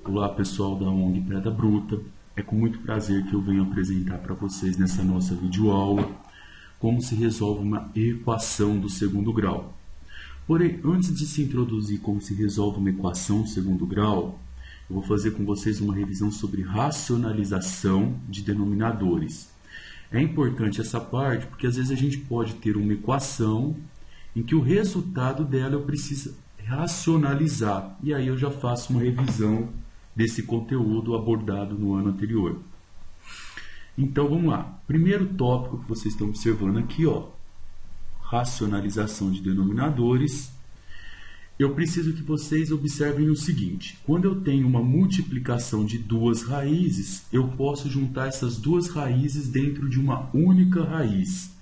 Olá pessoal da ONG Pedra Bruta, é com muito prazer que eu venho apresentar para vocês nessa nossa videoaula como se resolve uma equação do segundo grau. Porém, antes de se introduzir como se resolve uma equação do segundo grau, eu vou fazer com vocês uma revisão sobre racionalização de denominadores. É importante essa parte porque às vezes a gente pode ter uma equação em que o resultado dela eu preciso racionalizar, e aí eu já faço uma revisão desse conteúdo abordado no ano anterior. Então vamos lá. Primeiro tópico que vocês estão observando aqui, racionalização de denominadores. Eu preciso que vocês observem o seguinte: quando eu tenho uma multiplicação de duas raízes, eu posso juntar essas duas raízes dentro de uma única raiz.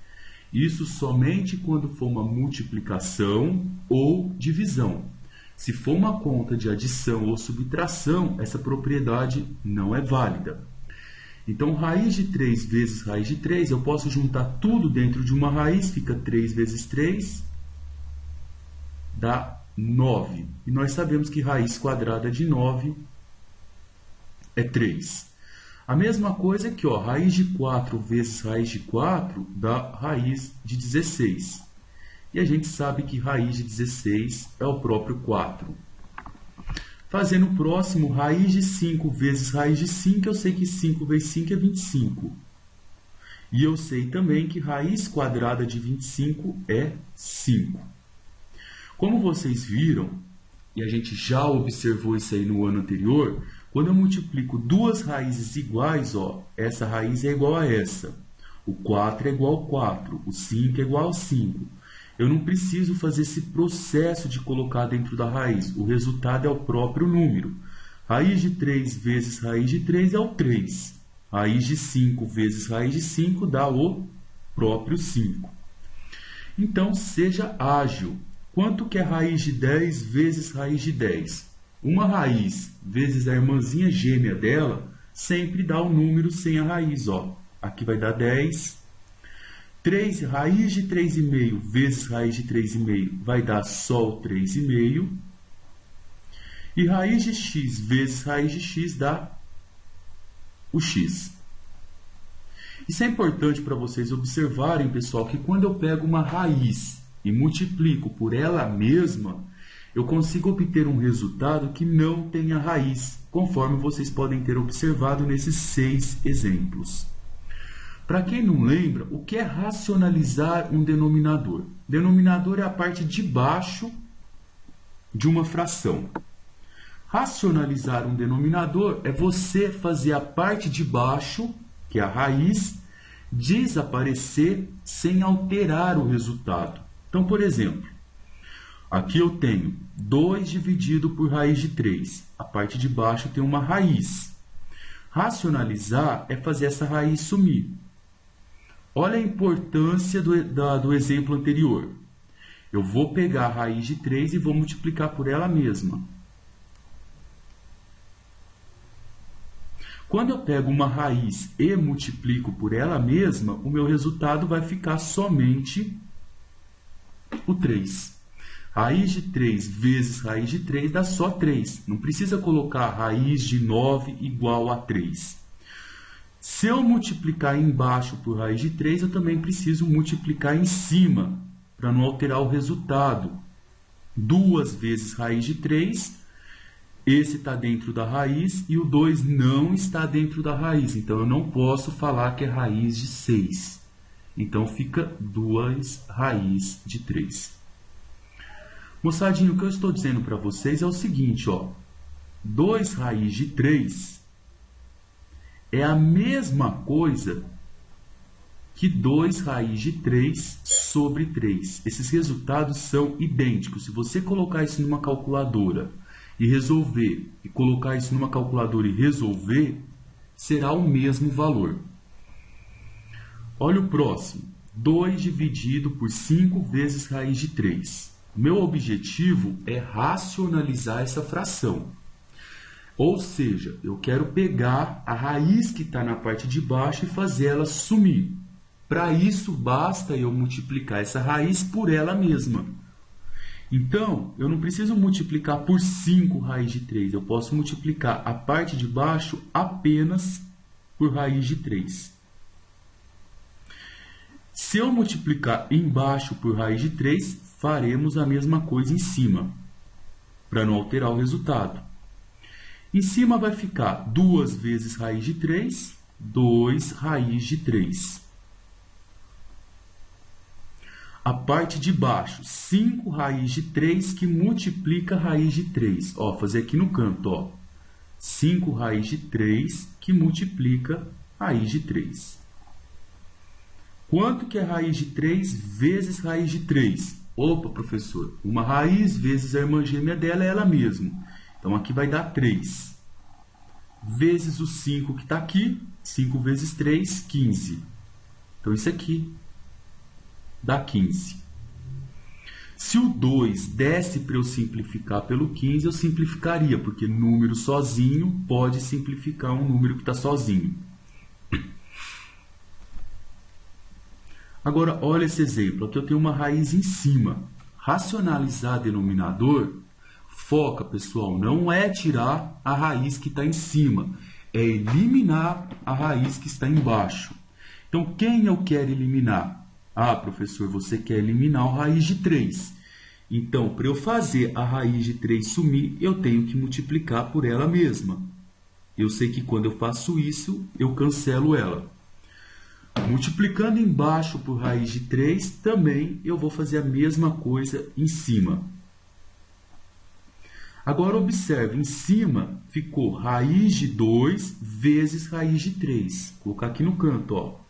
Isso somente quando for uma multiplicação ou divisão. Se for uma conta de adição ou subtração, essa propriedade não é válida. Então, raiz de 3 vezes raiz de 3, eu posso juntar tudo dentro de uma raiz, fica 3 vezes 3, dá 9. E nós sabemos que raiz quadrada de 9 é 3. A mesma coisa aqui, raiz de 4 vezes raiz de 4 dá raiz de 16. E a gente sabe que raiz de 16 é o próprio 4. Fazendo o próximo, raiz de 5 vezes raiz de 5, eu sei que 5 vezes 5 é 25. E eu sei também que raiz quadrada de 25 é 5. Como vocês viram, e a gente já observou isso aí no ano anterior, quando eu multiplico duas raízes iguais, essa raiz é igual a essa. O 4 é igual ao 4, o 5 é igual ao 5. Eu não preciso fazer esse processo de colocar dentro da raiz. O resultado é o próprio número. Raiz de 3 vezes raiz de 3 é o 3. Raiz de 5 vezes raiz de 5 dá o próprio 5. Então, seja ágil. Quanto que é raiz de 10 vezes raiz de 10? Uma raiz vezes a irmãzinha gêmea dela sempre dá o número sem a raiz. Aqui vai dar 10. Raiz de 3,5 vezes raiz de 3,5 vai dar só o 3,5. E raiz de x vezes raiz de x dá o x. Isso é importante para vocês observarem, pessoal, que quando eu pego uma raiz e multiplico por ela mesma, eu consigo obter um resultado que não tenha raiz, conforme vocês podem ter observado nesses 6 exemplos. Para quem não lembra, o que é racionalizar um denominador? Denominador é a parte de baixo de uma fração. Racionalizar um denominador é você fazer a parte de baixo, que é a raiz, desaparecer sem alterar o resultado. Então, por exemplo, aqui eu tenho 2 dividido por raiz de 3. A parte de baixo tem uma raiz. Racionalizar é fazer essa raiz sumir. Olha a importância do exemplo anterior. Eu vou pegar a raiz de 3 e vou multiplicar por ela mesma. Quando eu pego uma raiz e multiplico por ela mesma, o meu resultado vai ficar somente o 3. Raiz de 3 vezes raiz de 3 dá só 3. Não precisa colocar raiz de 9 igual a 3. Se eu multiplicar embaixo por raiz de 3, eu também preciso multiplicar em cima, para não alterar o resultado. 2 vezes raiz de 3, esse está dentro da raiz, e o 2 não está dentro da raiz. Então, eu não posso falar que é raiz de 6. Então, fica 2 raiz de 3. Moçadinho, o que eu estou dizendo para vocês é o seguinte, 2 raiz de 3... é a mesma coisa que 2 raiz de 3 sobre 3. Esses resultados são idênticos. Se você colocar isso numa calculadora e resolver, e colocar isso numa calculadora e resolver, será o mesmo valor. Olha o próximo. 2 dividido por 5 vezes raiz de 3. Meu objetivo é racionalizar essa fração. Ou seja, eu quero pegar a raiz que está na parte de baixo e fazer ela sumir. Para isso, basta eu multiplicar essa raiz por ela mesma. Então, eu não preciso multiplicar por 5 raiz de 3. Eu posso multiplicar a parte de baixo apenas por raiz de 3. Se eu multiplicar embaixo por raiz de 3, faremos a mesma coisa em cima, para não alterar o resultado. Em cima vai ficar 2 vezes raiz de 3, 2 raiz de 3. A parte de baixo, 5 raiz de 3 que multiplica raiz de 3. Ó, fazer aqui no canto, ó. 5 raiz de 3 que multiplica raiz de 3. Quanto que é raiz de 3 vezes raiz de 3? Opa, professor, uma raiz vezes a irmã gêmea dela é ela mesma. Então, aqui vai dar 3. Vezes o 5 que está aqui, 5 vezes 3, 15. Então, isso aqui dá 15. Se o 2 desse para eu simplificar pelo 15, eu simplificaria, porque número sozinho pode simplificar um número que está sozinho. Agora, olha esse exemplo. Aqui eu tenho uma raiz em cima. Racionalizar denominador, foca, pessoal, não é tirar a raiz que está em cima, é eliminar a raiz que está embaixo. Então, quem eu quero eliminar? Ah, professor, você quer eliminar a raiz de 3. Então, para eu fazer a raiz de 3 sumir, eu tenho que multiplicar por ela mesma. Eu sei que quando eu faço isso, eu cancelo ela. Multiplicando embaixo por raiz de 3, também eu vou fazer a mesma coisa em cima. Agora, observe, em cima ficou raiz de 2 vezes raiz de 3. Vou colocar aqui no canto, ó.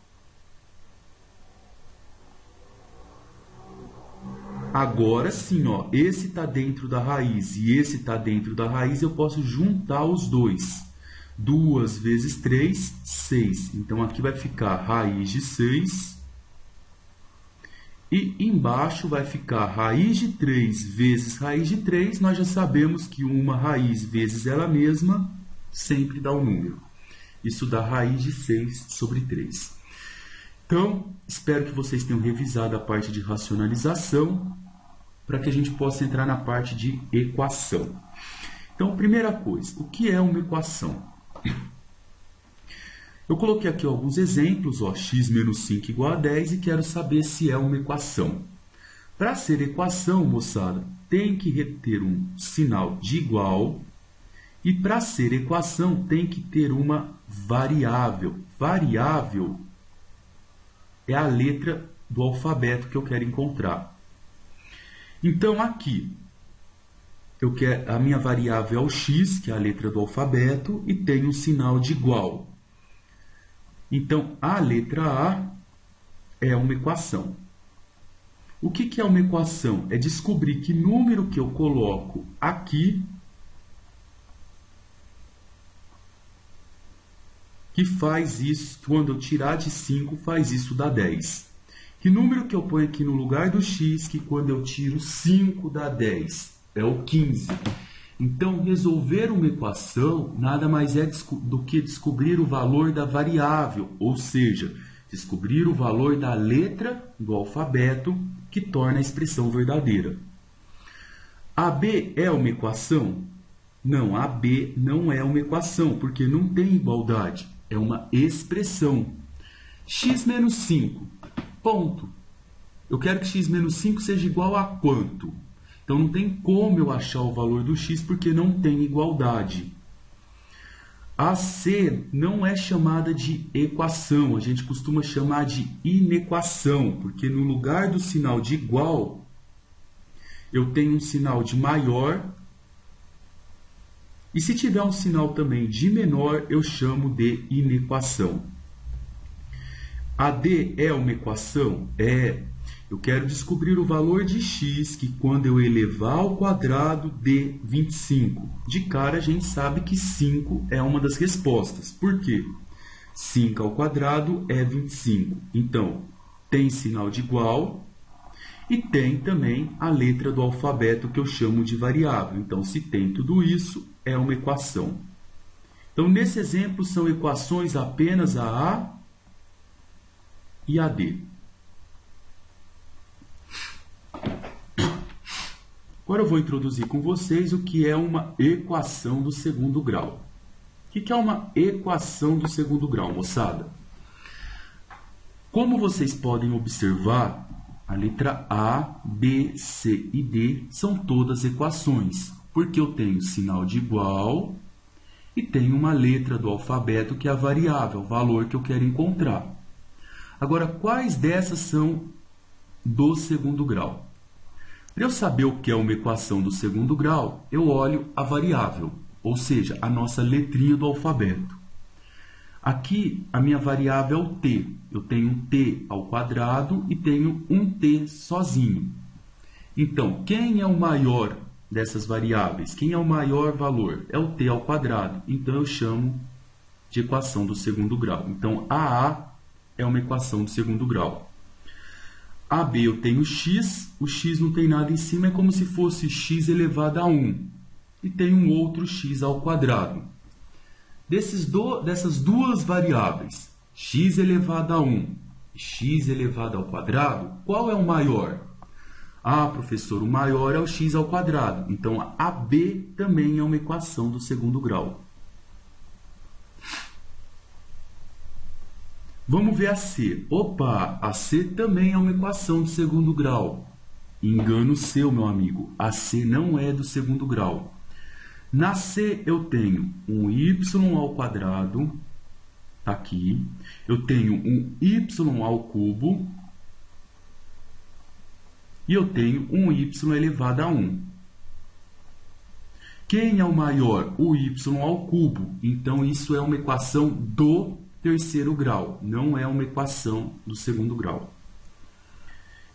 Agora sim, ó, esse está dentro da raiz e esse está dentro da raiz, eu posso juntar os dois. 2 vezes 3, 6. Então, aqui vai ficar raiz de 6. E embaixo vai ficar raiz de 3 vezes raiz de 3. Nós já sabemos que uma raiz vezes ela mesma sempre dá um número. Isso dá raiz de 6 sobre 3. Então, espero que vocês tenham revisado a parte de racionalização, para que a gente possa entrar na parte de equação. Então, primeira coisa, o que é uma equação? Eu coloquei aqui alguns exemplos, ó, x menos 5 igual a 10, e quero saber se é uma equação. Para ser equação, moçada, tem que ter um sinal de igual, e para ser equação tem que ter uma variável. Variável é a letra do alfabeto que eu quero encontrar. Então, aqui, a minha variável é o x, que é a letra do alfabeto, e tem um sinal de igual. Então, a letra A é uma equação. O que é uma equação? É descobrir que número que eu coloco aqui que faz isso, quando eu tirar de 5, faz isso dar 10. Que número que eu ponho aqui no lugar do x, que quando eu tiro 5 dá 10? É o 15. Então, resolver uma equação nada mais é do que descobrir o valor da variável, ou seja, descobrir o valor da letra do alfabeto que torna a expressão verdadeira. AB é uma equação? Não, AB não é uma equação, porque não tem igualdade. É uma expressão. X menos 5, ponto. Eu quero que x menos 5 seja igual a quanto? Então, não tem como eu achar o valor do x, porque não tem igualdade. A C não é chamada de equação, a gente costuma chamar de inequação, porque no lugar do sinal de igual, eu tenho um sinal de maior, e se tiver um sinal também de menor, eu chamo de inequação. A D é uma equação? É. Eu quero descobrir o valor de x, que quando eu elevar ao quadrado dê 25. De cara, a gente sabe que 5 é uma das respostas. Por quê? 5 ao quadrado é 25. Então, tem sinal de igual e tem também a letra do alfabeto que eu chamo de variável. Então, se tem tudo isso, é uma equação. Então, nesse exemplo, são equações apenas a e a D. Agora eu vou introduzir com vocês o que é uma equação do segundo grau. O que é uma equação do segundo grau, moçada? Como vocês podem observar, a letra A, B, C e D são todas equações, porque eu tenho sinal de igual e tenho uma letra do alfabeto que é a variável, o valor que eu quero encontrar. Agora, quais dessas são do segundo grau? Para eu saber o que é uma equação do segundo grau, eu olho a variável, ou seja, a nossa letrinha do alfabeto. Aqui, a minha variável é o t. Eu tenho um t ao quadrado e tenho um t sozinho. Então, quem é o maior dessas variáveis? Quem é o maior valor? É o t ao quadrado. Então, eu chamo de equação do segundo grau. Então, a é uma equação do segundo grau. AB eu tenho x, o x não tem nada em cima, é como se fosse x elevado a 1. E tem um outro x ao quadrado. Dessas duas variáveis, x elevado a 1 e x elevado ao quadrado, qual é o maior? Ah, professor, o maior é o x ao quadrado. Então, a AB também é uma equação do segundo grau. Vamos ver a C. Opa, a C também é uma equação do segundo grau. Engano seu, meu amigo. A C não é do segundo grau. Na C eu tenho um y ao quadrado, tá aqui. Eu tenho um y ao cubo. E eu tenho um y elevado a 1. Quem é o maior? O y ao cubo. Então, isso é uma equação do terceiro grau, não é uma equação do segundo grau.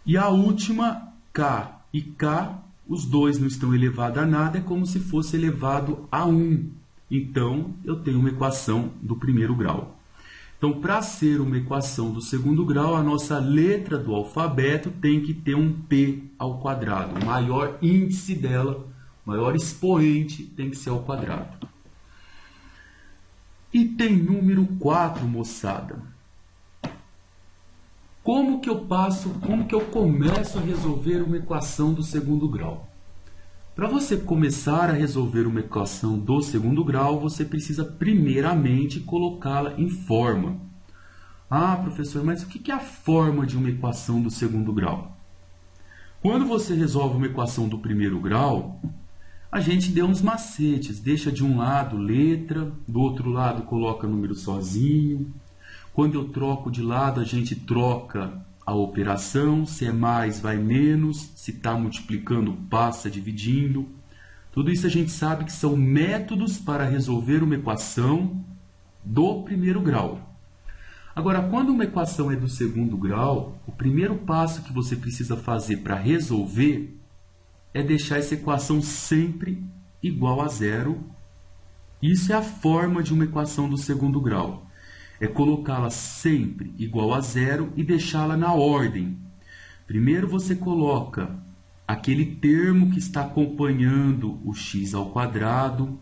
E a última, K e K, os dois não estão elevados a nada, é como se fosse elevado a 1. Então, eu tenho uma equação do primeiro grau. Então, para ser uma equação do segundo grau, a nossa letra do alfabeto tem que ter um p ao quadrado. O maior índice dela, o maior expoente, tem que ser ao quadrado. Item número 4, moçada. Como que eu começo a resolver uma equação do segundo grau? Para você começar a resolver uma equação do segundo grau, você precisa primeiramente colocá-la em forma. Ah, professor, mas o que é a forma de uma equação do segundo grau? Quando você resolve uma equação do primeiro grau, a gente deu uns macetes, deixa de um lado letra, do outro lado coloca número sozinho. Quando eu troco de lado, a gente troca a operação, se é mais, vai menos, se está multiplicando, passa dividindo. Tudo isso a gente sabe que são métodos para resolver uma equação do primeiro grau. Agora, quando uma equação é do segundo grau, o primeiro passo que você precisa fazer para resolver é deixar essa equação sempre igual a zero. Isso é a forma de uma equação do segundo grau. É colocá-la sempre igual a zero e deixá-la na ordem. Primeiro você coloca aquele termo que está acompanhando o x ao quadrado,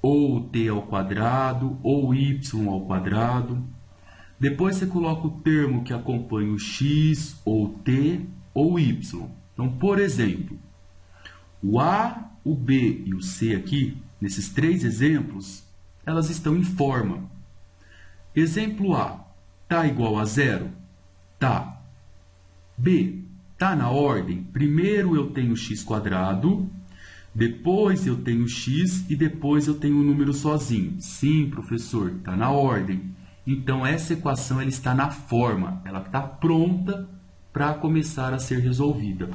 ou o t ao quadrado, ou o y ao quadrado. Depois você coloca o termo que acompanha o x, ou o t, ou o y. Então, por exemplo, o A, o B e o C aqui, nesses três exemplos, elas estão em forma. Exemplo A, está igual a zero? Tá. B, está na ordem? Primeiro eu tenho x quadrado, depois eu tenho x e depois eu tenho o número sozinho. Sim, professor, está na ordem. Então, essa equação ela está na forma, ela está pronta para começar a ser resolvida.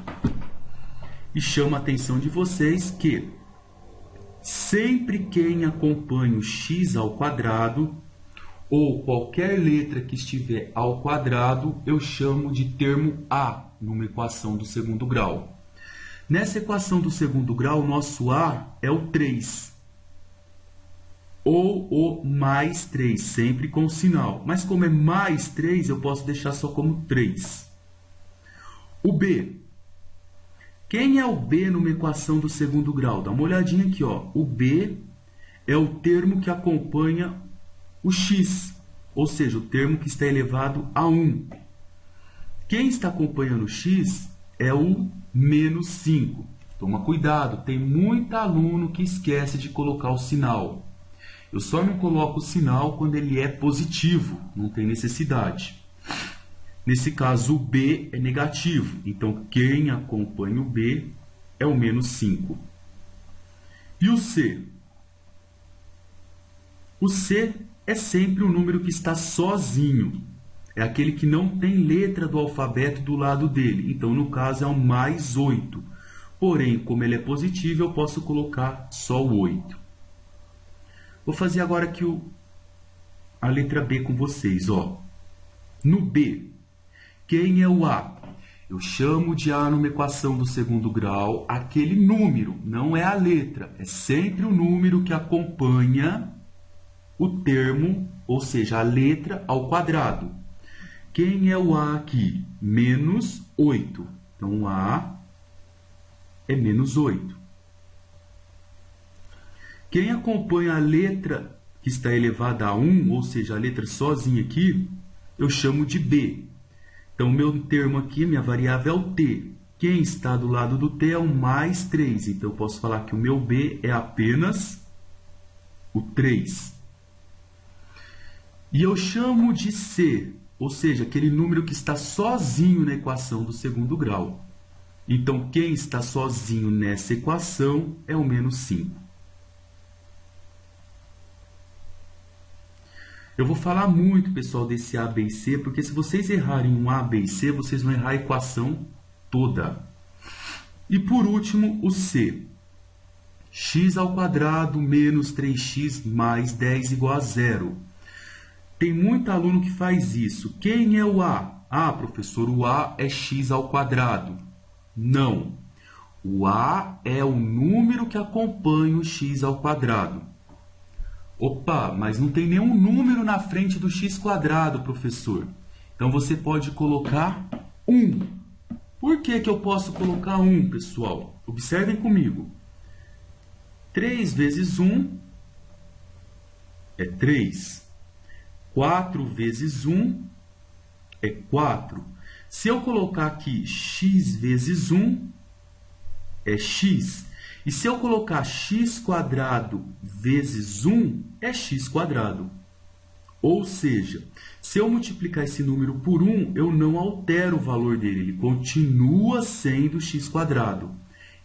E chama a atenção de vocês que sempre quem acompanha o x ao quadrado ou qualquer letra que estiver ao quadrado, eu chamo de termo A numa equação do segundo grau. Nessa equação do segundo grau, o nosso A é o 3. Ou o mais 3, sempre com sinal. Mas como é mais 3, eu posso deixar só como 3. O B. Quem é o B numa equação do segundo grau? Dá uma olhadinha aqui, ó. O B é o termo que acompanha o x, ou seja, o termo que está elevado a 1. Quem está acompanhando o x é o menos 5. Toma cuidado, tem muito aluno que esquece de colocar o sinal. Eu só não coloco o sinal quando ele é positivo, não tem necessidade. Nesse caso, o B é negativo, então quem acompanha o B é o menos 5. E o C? O C é sempre o número que está sozinho. É aquele que não tem letra do alfabeto do lado dele. Então, no caso, é o mais 8. Porém, como ele é positivo, eu posso colocar só o 8. Vou fazer agora aqui a letra B com vocês. Ó. No B, quem é o A? Eu chamo de A numa equação do segundo grau aquele número, não é a letra. É sempre o número que acompanha o termo, ou seja, a letra ao quadrado. Quem é o A aqui? Menos 8. Então, o A é menos 8. Quem acompanha a letra que está elevada a 1, ou seja, a letra sozinha aqui, eu chamo de B. Então, o meu termo aqui, minha variável é o T. Quem está do lado do T é o mais 3. Então, eu posso falar que o meu B é apenas o 3. E eu chamo de C, ou seja, aquele número que está sozinho na equação do segundo grau. Então, quem está sozinho nessa equação é o menos 5. Eu vou falar muito, pessoal, desse A, B e C, porque se vocês errarem um A, B e C, vocês vão errar a equação toda. E por último, o C. X ao quadrado menos 3x mais 10 igual a 0. Tem muito aluno que faz isso. Quem é o A? Ah, professor, o A é x ao quadrado. Não. O A é o número que acompanha o x ao quadrado. Opa, mas não tem nenhum número na frente do x quadrado, professor. Então, você pode colocar 1. Por que que eu posso colocar 1, pessoal? Observem comigo. 3 vezes 1 é 3. 4 vezes 1 é 4. Se eu colocar aqui x vezes 1 é x. E se eu colocar x quadrado vezes 1, é x quadrado. Ou seja, se eu multiplicar esse número por 1, eu não altero o valor dele. Ele continua sendo x quadrado.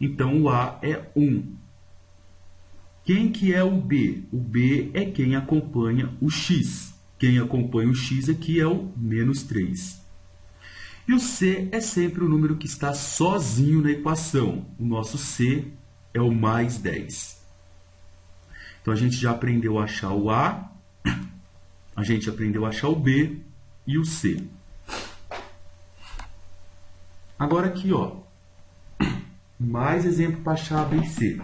Então, o A é 1. Quem que é o B? O B é quem acompanha o x. Quem acompanha o x aqui é o menos 3. E o C é sempre o número que está sozinho na equação. O nosso C é o mais 10. Então, a gente já aprendeu a achar o A, a gente aprendeu a achar o B e o C. Agora aqui, ó, mais exemplo para achar A, B e C.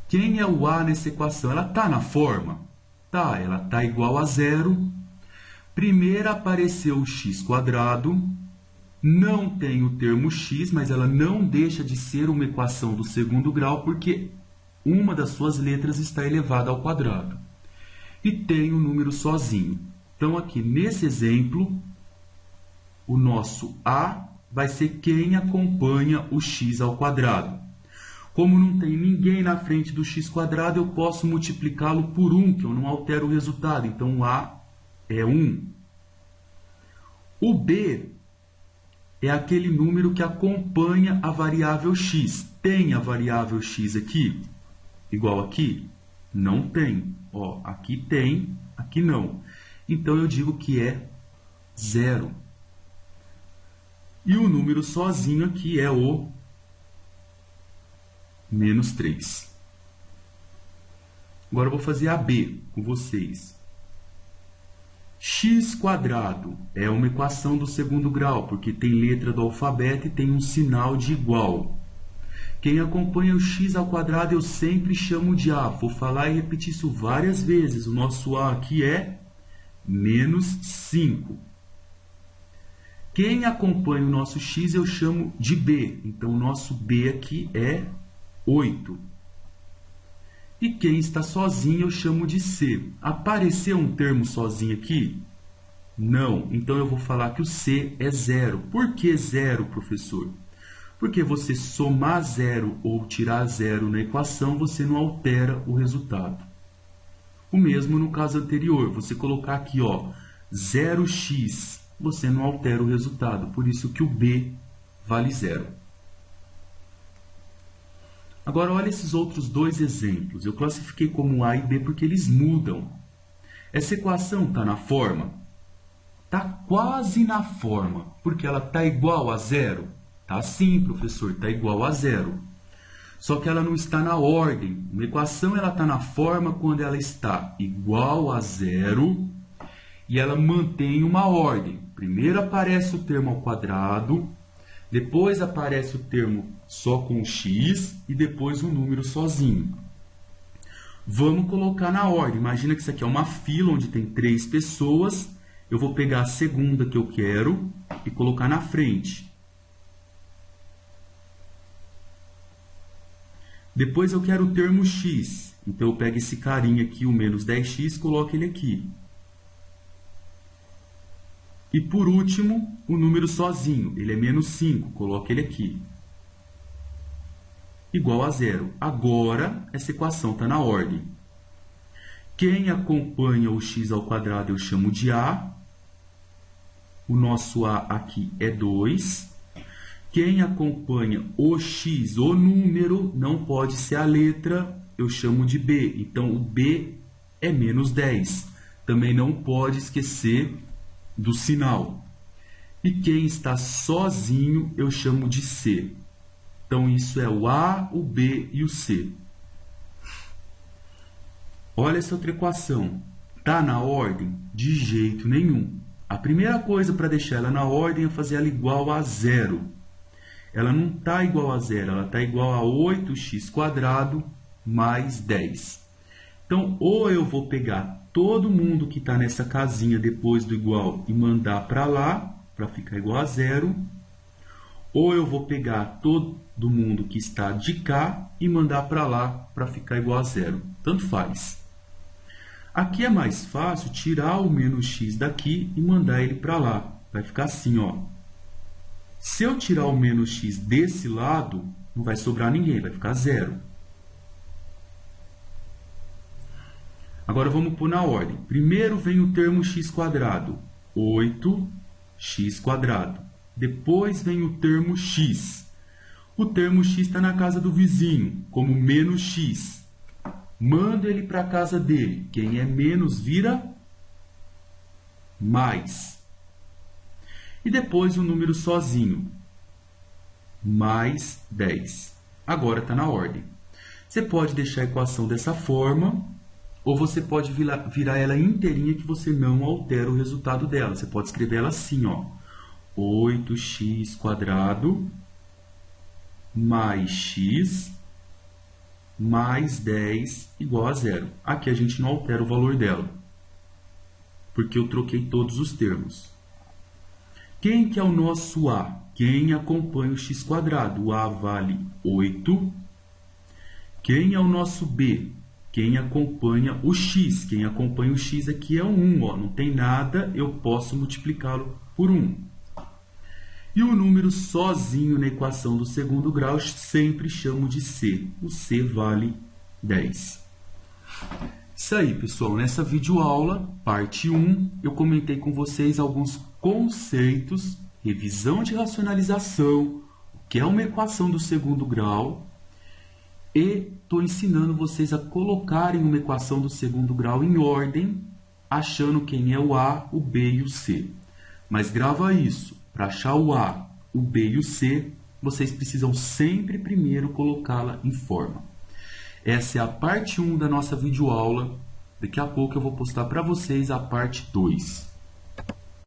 Quem é o A nessa equação? Ela está na forma? Tá, ela está igual a 0. Primeiro apareceu o x quadrado. Não tem o termo x, mas ela não deixa de ser uma equação do segundo grau, porque uma das suas letras está elevada ao quadrado. E tem o número sozinho. Então, aqui nesse exemplo, o nosso A vai ser quem acompanha o x ao quadrado. Como não tem ninguém na frente do x quadrado, eu posso multiplicá-lo por 1, que eu não altero o resultado. Então, o A é 1. O B é aquele número que acompanha a variável x. Tem a variável x aqui? Igual aqui? Não tem. Ó, aqui tem, aqui não. Então, eu digo que é 0. E o número sozinho aqui é o menos 3. Agora, eu vou fazer a B com vocês. X quadrado é uma equação do segundo grau, porque tem letra do alfabeto e tem um sinal de igual. Quem acompanha o x ao quadrado eu sempre chamo de A. Vou falar e repetir isso várias vezes. O nosso A aqui é menos 5. Quem acompanha o nosso x eu chamo de B. Então, o nosso B aqui é 8. E quem está sozinho eu chamo de C. Apareceu um termo sozinho aqui? Não. Então, eu vou falar que o C é 0. Por que 0, professor? Porque você somar zero ou tirar zero na equação, você não altera o resultado. O mesmo no caso anterior, você colocar aqui, ó, 0x, você não altera o resultado, por isso que o b vale zero. Agora, olha esses outros dois exemplos. Eu classifiquei como A e B porque eles mudam. Essa equação está na forma? Está quase na forma, porque ela está igual a zero. Está sim, professor, está igual a zero. Só que ela não está na ordem. Uma equação ela está na forma quando ela está igual a zero e ela mantém uma ordem. Primeiro aparece o termo ao quadrado, depois aparece o termo só com x e depois o número sozinho. Vamos colocar na ordem. Imagina que isso aqui é uma fila onde tem 3 pessoas. Eu vou pegar a segunda que eu quero e colocar na frente. Depois eu quero o termo x. Então eu pego esse carinha aqui, o menos 10x, e coloco ele aqui. E por último, o número sozinho. Ele é menos 5, coloco ele aqui. Igual a zero. Agora, essa equação está na ordem. Quem acompanha o x ao quadrado eu chamo de A. O nosso A aqui é 2. Quem acompanha o x, o número, não pode ser a letra, eu chamo de B. Então, o B é menos 10. Também não pode esquecer do sinal. E quem está sozinho, eu chamo de C. Então, isso é o A, o B e o C. Olha essa outra equação. Está na ordem? De jeito nenhum. A primeira coisa para deixar ela na ordem é fazer ela igual a zero. Ela não está igual a zero, ela está igual a 8x² mais 10. Então, ou eu vou pegar todo mundo que está nessa casinha depois do igual e mandar para lá, para ficar igual a zero, ou eu vou pegar todo mundo que está de cá e mandar para lá, para ficar igual a zero. Tanto faz. Aqui é mais fácil tirar o menos x daqui e mandar ele para lá. Vai ficar assim, ó. Se eu tirar o menos x desse lado, não vai sobrar ninguém, vai ficar zero. Agora vamos pôr na ordem. Primeiro vem o termo x², 8x². Depois vem o termo x. O termo x está na casa do vizinho, como menos x. Mando ele para a casa dele. Quem é menos vira mais. E depois o número sozinho, mais 10. Agora está na ordem. Você pode deixar a equação dessa forma, ou você pode virar ela inteirinha que você não altera o resultado dela. Você pode escrever ela assim, ó, 8x² mais x mais 10 igual a zero. Aqui a gente não altera o valor dela, porque eu troquei todos os termos. Quem que é o nosso A? Quem acompanha o x²? O A vale 8. Quem é o nosso B? Quem acompanha o x? Quem acompanha o x aqui é o 1. Ó. Não tem nada, eu posso multiplicá-lo por 1. E o número sozinho na equação do segundo grau sempre chamo de C. O C vale 10. Isso aí, pessoal. Nessa videoaula, parte 1, eu comentei com vocês alguns conceitos, revisão de racionalização, o que é uma equação do segundo grau, e estou ensinando vocês a colocarem uma equação do segundo grau em ordem, achando quem é o A, o B e o C. Mas grava isso, para achar o A, o B e o C, vocês precisam sempre primeiro colocá-la em forma. Essa é a parte 1 da nossa videoaula. Daqui a pouco eu vou postar para vocês a parte 2.